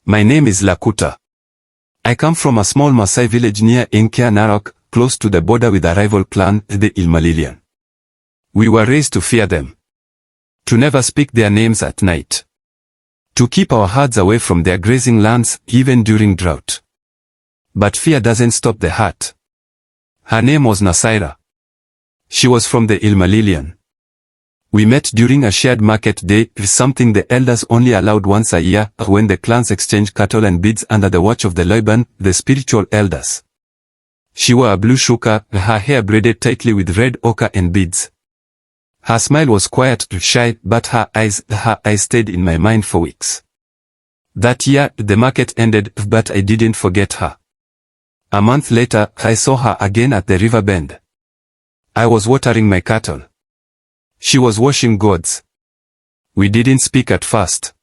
My name is Lakuta. I come from a small Maasai village near Enkya Narok, close to the border with a rival clan, the Ilmalilian. We were raised to fear them. To never speak their names at night. To keep our herds away from their grazing lands, even during drought. But fear doesn't stop the heart. Her name was Nasira. She was from the Ilmalilian. We met during a shared market day, something the elders only allowed once a year, when the clans exchanged cattle and beads under the watch of the Loiban, the spiritual elders. She wore a blue shuka, her hair braided tightly with red ochre and beads. Her smile was quiet, shy, but her eyes stayed in my mind for weeks. That year, the market ended, but I didn't forget her. A month later, I saw her again at the river bend. I was watering my cattle. She was washing gourds. We didn't speak at first.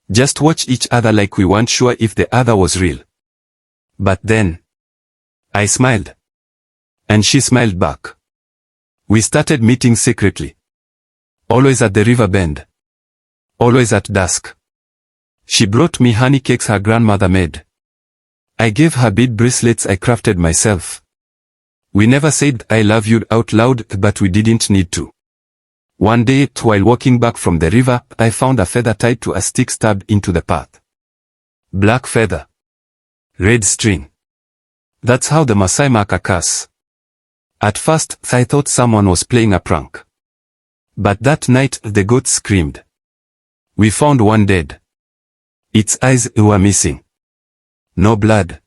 Just watched each other like we weren't sure if the other was real. But then, I smiled. And she smiled back. We started meeting secretly. Always at the river bend. Always at dusk. She brought me honey cakes her grandmother made. I gave her bead bracelets I crafted myself. We never said I love you out loud, but we didn't need to. One day, while walking back from the river, I found a feather tied to a stick stabbed into the path. Black feather. Red string. That's how the Maasai mark a curse. At first, I thought someone was playing a prank. But that night, the goats screamed. We found one dead. Its eyes were missing. No blood.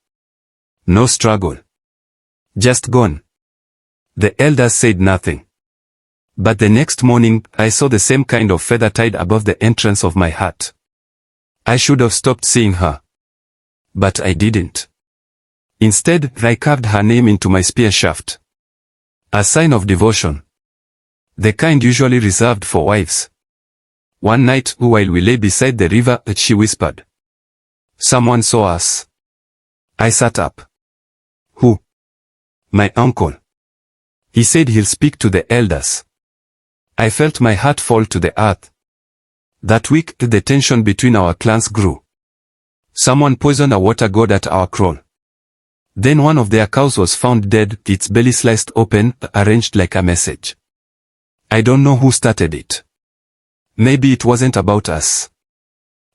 No struggle. Just gone. The elders said nothing. But the next morning, I saw the same kind of feather tied above the entrance of my hut. I should have stopped seeing her. But I didn't. Instead, I carved her name into my spear shaft. A sign of devotion. The kind usually reserved for wives. One night, while we lay beside the river, she whispered. Someone saw us. I sat up. Who? My uncle. He said he'll speak to the elders. I felt my heart fall to the earth. That week, the tension between our clans grew. Someone poisoned a water god at our kraal. Then one of their cows was found dead, its belly sliced open, arranged like a message. I don't know who started it. Maybe it wasn't about us.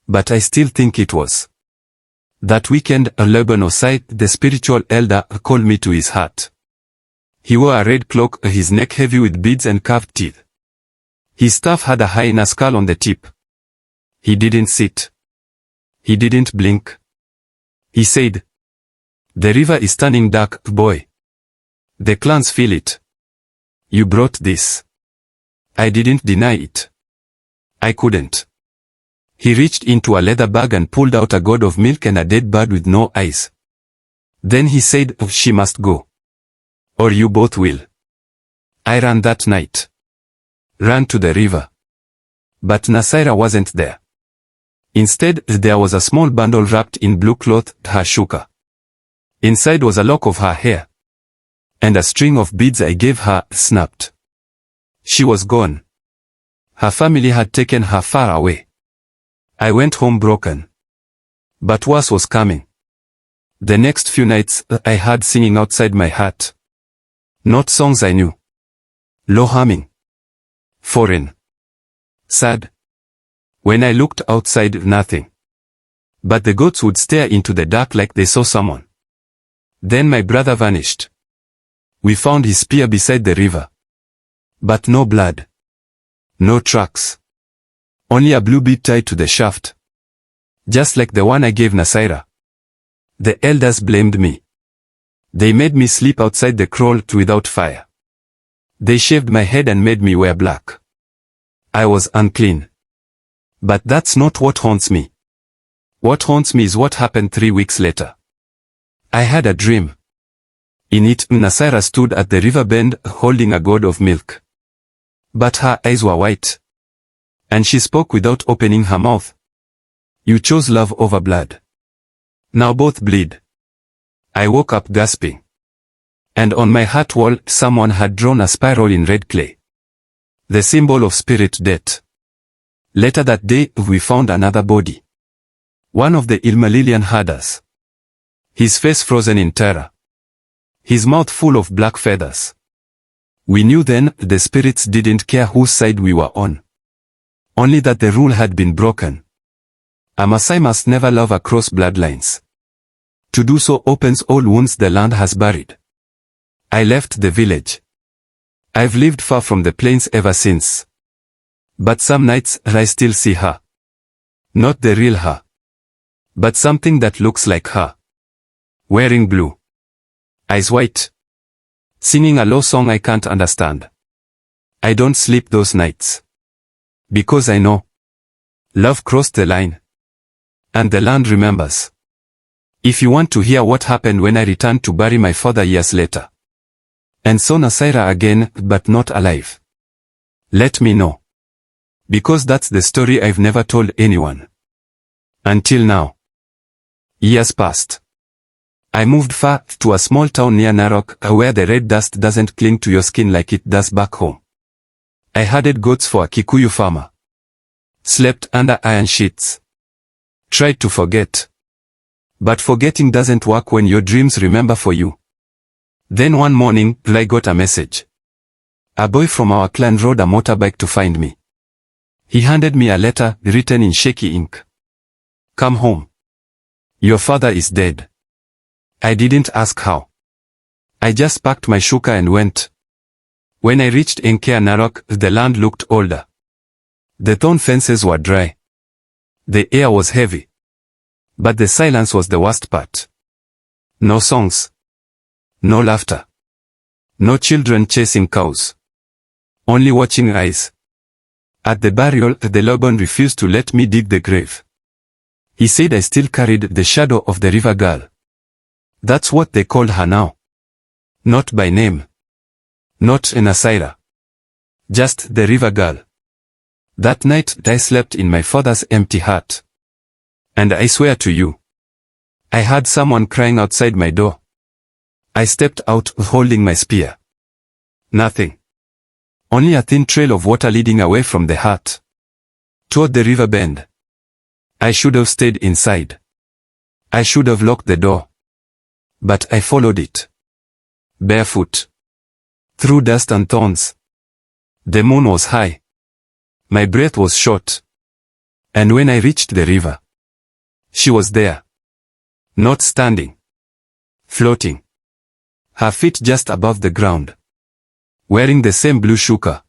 But I still think it was. That weekend, Masai, the spiritual elder, called me to his hut. He wore a red cloak, his neck heavy with beads and carved teeth. His staff had a hyena skull on the tip. He didn't sit. He didn't blink. He said, "The river is turning dark, boy. The clans feel it. You brought this." I didn't deny it. I couldn't. He reached into a leather bag and pulled out a gourd of milk and a dead bird with no eyes. Then he said, "She must go. Or you both will." I ran that night. Ran to the river. But Nasira wasn't there. Instead, there was a small bundle wrapped in blue cloth, her shuka. Inside was a lock of her hair. And a string of beads I gave her, snapped. She was gone. Her family had taken her far away. I went home broken. But worse was coming. The next few nights, I heard singing outside my hut. Not songs I knew. Low humming. Foreign. Sad. When I looked outside, nothing. But the goats would stare into the dark like they saw someone. Then my brother vanished. We found his spear beside the river. But no blood. No tracks. Only a blue bead tied to the shaft. Just like the one I gave Nasira. The elders blamed me. They made me sleep outside the kraal without fire. They shaved my head and made me wear black. I was unclean. But that's not what haunts me. What haunts me is what happened 3 weeks later. I had a dream. In it, Nasira stood at the river bend, holding a gourd of milk. But her eyes were white. And she spoke without opening her mouth. "You chose love over blood. Now both bleed." I woke up gasping. And on my hut wall, someone had drawn a spiral in red clay. The symbol of spirit death. Later that day, we found another body. One of the Ilmalilian herders. His face frozen in terror. His mouth full of black feathers. We knew then the spirits didn't care whose side we were on. Only that the rule had been broken. A Maasai must never love across bloodlines. To do so opens all wounds the land has buried. I left the village. I've lived far from the plains ever since. But some nights I still see her. Not the real her. But something that looks like her. Wearing blue. Eyes white. Singing a low song I can't understand. I don't sleep those nights. Because I know. Love crossed the line. And the land remembers. If you want to hear what happened when I returned to bury my father years later. And saw Nasira again, but not alive. Let me know. Because that's the story I've never told anyone. Until now. Years passed. I moved far to a small town near Narok where the red dust doesn't cling to your skin like it does back home. I herded goats for a Kikuyu farmer. Slept under iron sheets. Tried to forget. But forgetting doesn't work when your dreams remember for you. Then one morning, I got a message. A boy from our clan rode a motorbike to find me. He handed me a letter written in shaky ink. Come home. Your father is dead. I didn't ask how. I just packed my shuka and went. When I reached Enkea Narok, the land looked older. The thorn fences were dry. The air was heavy. But the silence was the worst part. No songs. No laughter. No children chasing cows. Only watching eyes. At the burial, the Loban refused to let me dig the grave. He said I still carried the shadow of the river girl. That's what they called her now. Not by name. Not Nasira. Just the river girl. That night I slept in my father's empty hut. And I swear to you, I heard someone crying outside my door. I stepped out holding my spear. Nothing. Only a thin trail of water leading away from the hut. Toward the river bend. I should have stayed inside. I should have locked the door. But I followed it. Barefoot. Through dust and thorns. The moon was high. My breath was short. And when I reached the river, she was there. Not standing. Floating. Her feet just above the ground. Wearing the same blue shuka.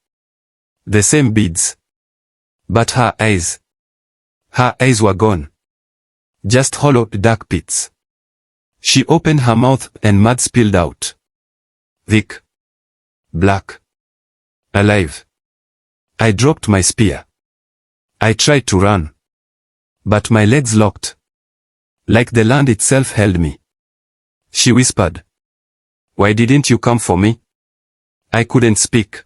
The same beads. But her eyes were gone. Just hollow dark pits. She opened her mouth and mud spilled out. Thick. Black. Alive. I dropped my spear. I tried to run. But my legs locked. Like the land itself held me. She whispered. Why didn't you come for me? I couldn't speak.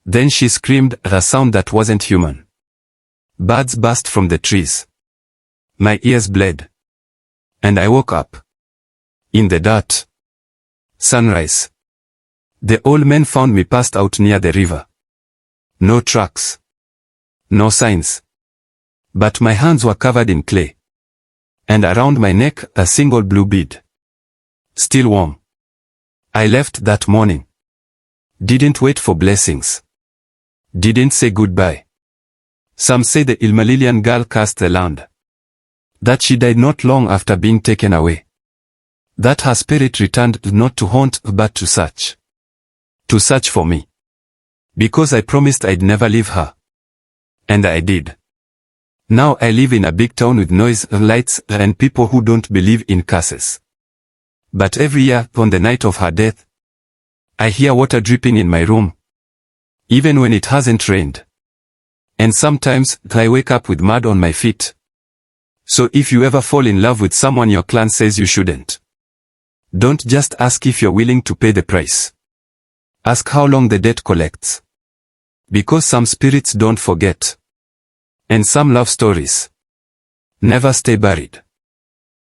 Then she screamed a sound that wasn't human. Birds burst from the trees. My ears bled. And I woke up. In the dirt. Sunrise. The old men found me passed out near the river. No tracks. No signs. But my hands were covered in clay. And around my neck a single blue bead. Still warm. I left that morning. Didn't wait for blessings. Didn't say goodbye. Some say the Ilmalilian girl cursed the land. That she died not long after being taken away. That her spirit returned not to haunt but to search. To search for me. Because I promised I'd never leave her. And I did. Now I live in a big town with noise, lights, and people who don't believe in curses. But every year, on the night of her death, I hear water dripping in my room. Even when it hasn't rained. And sometimes, I wake up with mud on my feet. So if you ever fall in love with someone your clan says you shouldn't, don't just ask if you're willing to pay the price. Ask how long the debt collects. Because some spirits don't forget. And some love stories never stay buried.